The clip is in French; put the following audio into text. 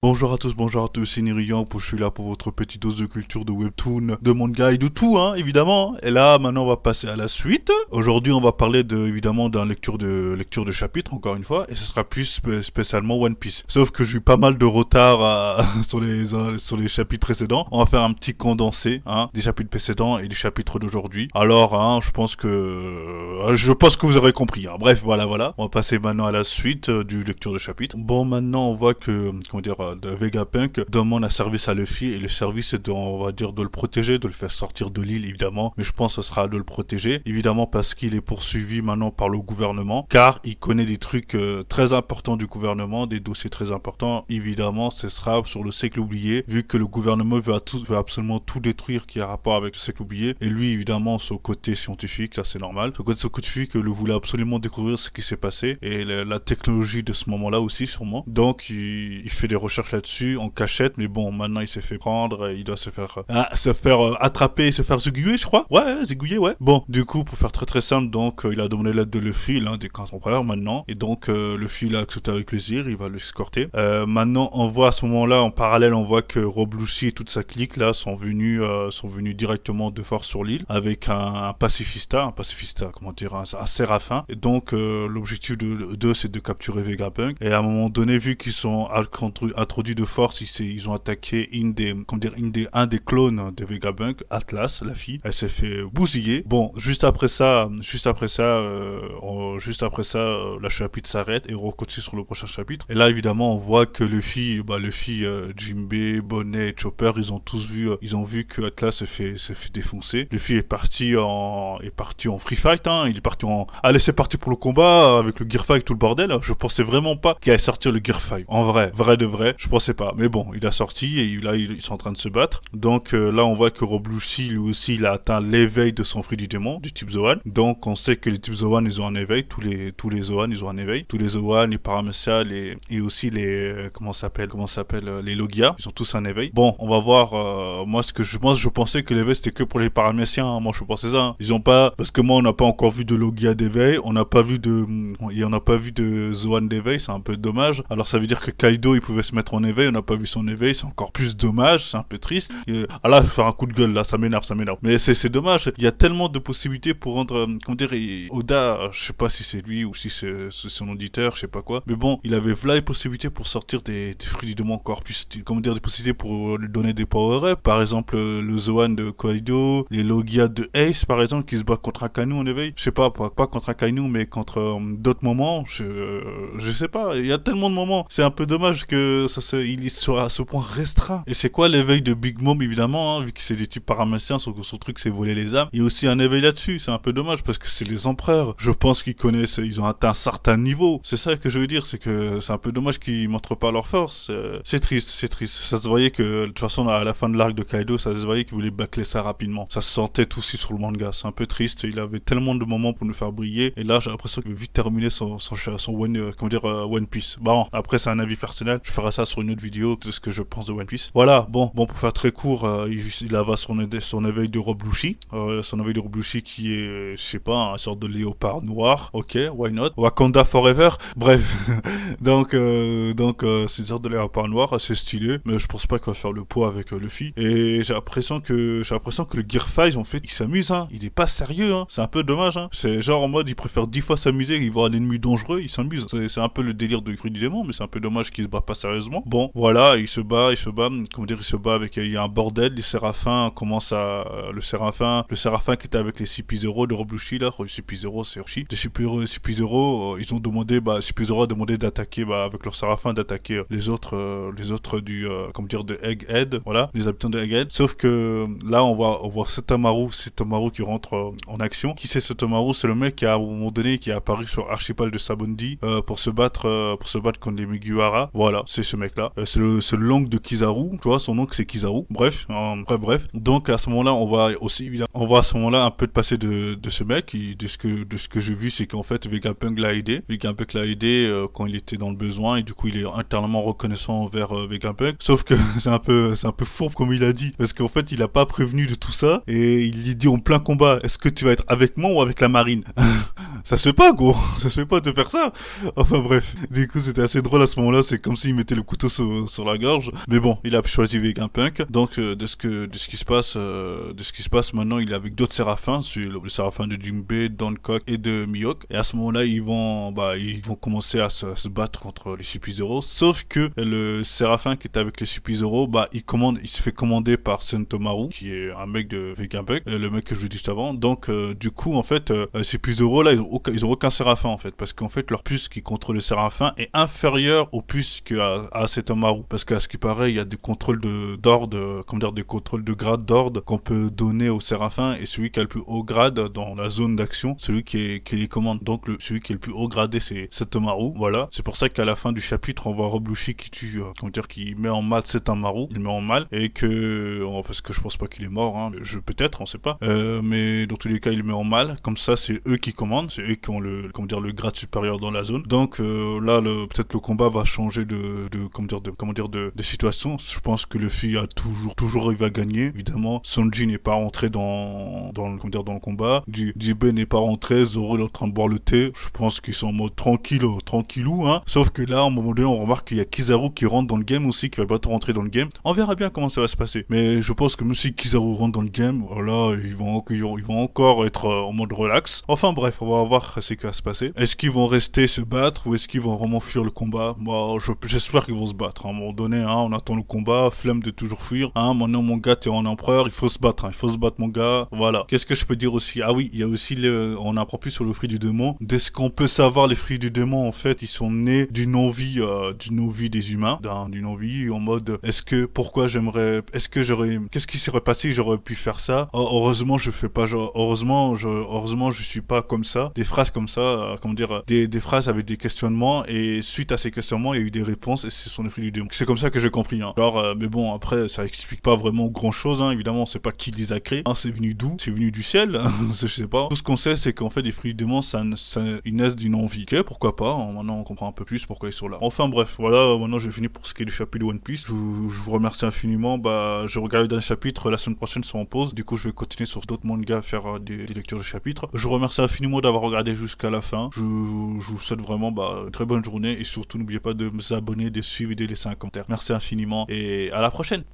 Bonjour à tous, c'est Nirian, je suis là pour votre petite dose de culture, de webtoon, de manga et de tout, hein, évidemment. Et là, maintenant, on va passer à la suite. Aujourd'hui, on va parler évidemment, d'un lecture de chapitre, encore une fois, et ce sera plus spécialement One Piece. Sauf que j'ai eu pas mal de retard sur les chapitres précédents. On va faire un petit condensé, hein, des chapitres précédents et des chapitres d'aujourd'hui. Alors, hein, je pense que vous aurez compris, hein. Bref, voilà. On va passer maintenant à la suite du lecture de chapitre. Bon, maintenant, on voit que, comment dire, de Vegapunk demande un service à Luffy et le service est on va dire de le protéger, de le faire sortir de l'île évidemment, mais je pense que ce sera de le protéger évidemment parce qu'il est poursuivi maintenant par le gouvernement car il connaît des trucs très importants du gouvernement, des dossiers très importants. Évidemment ce sera sur le siècle oublié vu que le gouvernement veut absolument tout détruire qui a rapport avec le siècle oublié et lui évidemment son côté scientifique, ça c'est normal, son côté scientifique le voulait absolument découvrir ce qui s'est passé et la technologie de ce moment là aussi sûrement, donc il fait des recherches là-dessus en cachette, mais bon maintenant il s'est fait prendre, il doit se faire attraper et se faire zigouiller je crois, zigouiller ouais. Bon du coup pour faire très très simple, donc il a demandé l'aide de Luffy, l'un des 15 empereurs maintenant, et donc Luffy l'a accepté avec plaisir, il va l'escorter. Maintenant on voit à ce moment-là en parallèle, on voit que Rob Lucci et toute sa clique là sont venus directement de force sur l'île avec un pacifista, comment dire, un séraphin, et donc l'objectif de c'est de capturer Vegapunk, et à un moment donné vu qu'ils sont introduits de force, ils ont attaqué un des clones de Vegapunk, Atlas, la fille. Elle s'est fait bousiller. Bon, juste après ça, la chapitre s'arrête et on continue sur le prochain chapitre. Et là, évidemment, on voit que Luffy, Jinbei, Bonnet et Chopper, ils ont vu que Atlas se fait défoncer. Luffy est parti en free fight, hein. Il est parti allez, c'est parti pour le combat avec le gear fight, tout le bordel. Je pensais vraiment pas qu'il allait sortir le gear fight. En vrai de vrai, je pensais pas. Mais bon, il a sorti et là, ils sont en train de se battre. Donc là, on voit que Rob Lucci, lui aussi, il a atteint l'éveil de son fruit du démon, du type Zoan. Donc on sait que les types Zoan, ils ont un éveil. Tous les Zoan, ils ont un éveil. Tous les Zoan, les Paramecia, et aussi les comment s'appelle les Logia, ils ont tous un éveil. Bon, on va voir. Moi, je pensais que l'éveil c'était que pour les Paraméciens. Hein. Moi, je pensais ça. Hein. Ils ont pas, parce que moi, on n'a pas encore vu de Logia d'éveil. On n'a pas vu de Zoan d'éveil. C'est un peu dommage. Alors ça veut dire que Kaido, il pouvait se mettre en éveil, on n'a pas vu son éveil, c'est encore plus dommage, c'est un peu triste. Là, je vais faire un coup de gueule, là, ça m'énerve. Mais c'est dommage, il y a tellement de possibilités pour rendre, comment dire, Oda, je sais pas si c'est lui ou si c'est son auditeur, je sais pas quoi, mais bon, il avait là les possibilités pour sortir des fruits du démon encore plus, comment dire, des possibilités pour lui donner des power-up, par exemple, le Zoan de Kaido, les Logia de Ace, par exemple, qui se bat contre Akainu en éveil, je sais pas contre Akainu, mais contre d'autres moments, je sais pas, il y a tellement de moments, c'est un peu dommage que il soit à ce point restreint. Et c'est quoi l'éveil de Big Mom évidemment, hein, vu que c'est des types paraméciens, son truc c'est voler les âmes. Il y a aussi un éveil là-dessus, c'est un peu dommage parce que c'est les empereurs. Je pense qu'ils connaissent, ils ont atteint un certain niveau. C'est ça que je veux dire, c'est que c'est un peu dommage qu'ils montrent pas leur force. C'est triste. Ça se voyait que de toute façon à la fin de l'arc de Kaido, ça se voyait qu'il voulait bâcler ça rapidement. Ça se sentait aussi sur le manga. C'est un peu triste. Il avait tellement de moments pour nous faire briller. Et là, j'ai l'impression qu'il veut vite terminer son One Piece. Bon, après c'est un avis personnel. Je ferai ça sur une autre vidéo de ce que je pense de One Piece. Voilà, bon pour faire très court, il a son éveil de Rob Lucci. Son éveil de Rob Lucci qui est, je sais pas, une sorte de léopard noir. Ok, why not? Wakanda forever. Bref, donc c'est une sorte de léopard noir, assez stylé, mais je pense pas qu'il va faire le poids avec Luffy. Et j'ai l'impression que le Gear 5, en fait, il s'amuse, hein. Il est pas sérieux, hein. C'est un peu dommage, hein. C'est genre en mode, il préfère 10 fois s'amuser, il voit un ennemi dangereux, il s'amuse. C'est un peu le délire de Fruit du Démon, mais c'est un peu dommage qu'il se bat pas sérieusement. Bon, voilà, il se bat, comment dire, il se bat avec, il y a un bordel, les séraphins commencent à, le séraphin qui était avec les CP0 de Rob Lucci, là, CP0, c'est Urshi. Les CP0, ils ont demandé, CP0 a demandé d'attaquer, avec leur séraphin, d'attaquer les autres du, de Egghead, voilà, les habitants de Egghead. Sauf que, là, on voit Setomaru qui rentre en action. Qui c'est Setomaru? C'est le mec qui, à un moment donné, qui est apparu sur Archipel de Sabondi, pour se battre contre les Mugiwara. Voilà, c'est ce mec-là. C'est l'oncle de Kizaru, tu vois, son oncle c'est Kizaru. Bref. Donc à ce moment-là, on voit à ce moment-là un peu de passé de ce mec. De ce que j'ai vu, c'est qu'en fait Vegapunk l'a aidé. Quand il était dans le besoin, et du coup il est intérieurement reconnaissant envers Vegapunk. Sauf que c'est un peu fourbe comme il a dit, parce qu'en fait il a pas prévenu de tout ça et il lui dit en plein combat: est-ce que tu vas être avec moi ou avec la marine? Ça se fait pas, gros. Ça se fait pas de faire ça. Enfin bref. Du coup, c'était assez drôle à ce moment-là. C'est comme s'il mettait le couteau sur la gorge. Mais bon, il a choisi Vegapunk. Donc de ce qui se passe maintenant, il est avec d'autres séraphins, le séraphin de Jinbei, Hancock et de Mihawk. Et à ce moment-là, ils vont commencer à se battre contre les Super Zero. Sauf que le séraphin qui est avec les Super Zero, il se fait commander par Sentomaru, qui est un mec de Vegapunk, le mec que je vous dis juste avant. Donc du coup, en fait, ces plus euros là, ils ont aucun séraphin en fait, parce qu'en fait leur puce qui contrôle le séraphin est inférieure aux puces à Sentomaru, parce qu'à ce qui paraît, il y a des contrôles des contrôles de grade d'ordre qu'on peut donner au séraphin, et celui qui a le plus haut grade dans la zone d'action, celui qui les commande. Donc celui qui est le plus haut gradé, c'est Sentomaru. Voilà, c'est pour ça qu'à la fin du chapitre, on voit Rob Lucci qui met en mal Sentomaru, il met en mal, et parce que je pense pas qu'il est mort, hein, peut-être, on sait pas, mais dans tous les cas, il met en mal. Comme ça, c'est eux qui commandent, c'est eux qui ont le grade supérieur dans la zone. Donc là, peut-être le combat va changer de situation. Je pense que Luffy a toujours il va gagner. Évidemment, Sanji n'est pas rentré dans le combat. Jinbei n'est pas rentré. Zoro est en train de boire le thé. Je pense qu'ils sont en mode tranquillou, hein. Sauf que là, à un moment donné, on remarque qu'il y a Kizaru qui rentre dans le game aussi, qui va bientôt rentrer dans le game. On verra bien comment ça va se passer. Mais je pense que même si Kizaru rentre dans le game, voilà, ils vont encore être en mode relax. Enfin bref, on va voir ce qui va se passer. Est-ce qu'ils vont rester se battre ou est-ce qu'ils vont vraiment fuir le combat? Moi, j'espère qu'ils vont se battre. À un moment donné, hein, on attend le combat, flemme de toujours fuir. Hein, maintenant, mon gars, t'es en empereur, il faut se battre. Hein, il faut se battre, mon gars. Voilà. Qu'est-ce que je peux dire aussi? Ah oui, il y a aussi on apprend plus sur le fruit du démon. Dès ce qu'on peut savoir, les fruits du démon, en fait, ils sont nés d'une envie des humains, d'une envie en mode, qu'est-ce qui serait passé que j'aurais pu faire ça? Heureusement, je fais pas genre, heureusement, je suis pas comme ça. Des phrases comme ça, des phrases avec des questionnements, et suite à ces questionnements, il y a eu des réponses, et ce sont les fruits du démon. C'est comme ça que j'ai compris, hein. Alors, mais bon, après, ça explique pas vraiment grand chose, hein. Évidemment, on sait pas qui les a créés, hein. C'est venu d'où? C'est venu du ciel? Je sais pas. Tout ce qu'on sait, c'est qu'en fait, les fruits du démon, ils naissent d'une envie. Ok, pourquoi pas? Maintenant, on comprend un peu plus pourquoi ils sont là. Enfin, bref, voilà, maintenant, j'ai fini pour ce qui est du chapitre de One Piece. Je vous remercie infiniment. Je regarde le dernier chapitre, la semaine prochaine, sont en pause. Du coup, je vais continuer sur d'autres mangas, faire des lectures de chapitres. Je vous remercie infiniment d'avoir regardé jusqu'à la fin. Je vous souhaite vraiment une très bonne journée, et surtout, n'oubliez pas de vous abonner, de suivre et de laisser un commentaire. Merci infiniment, et à la prochaine.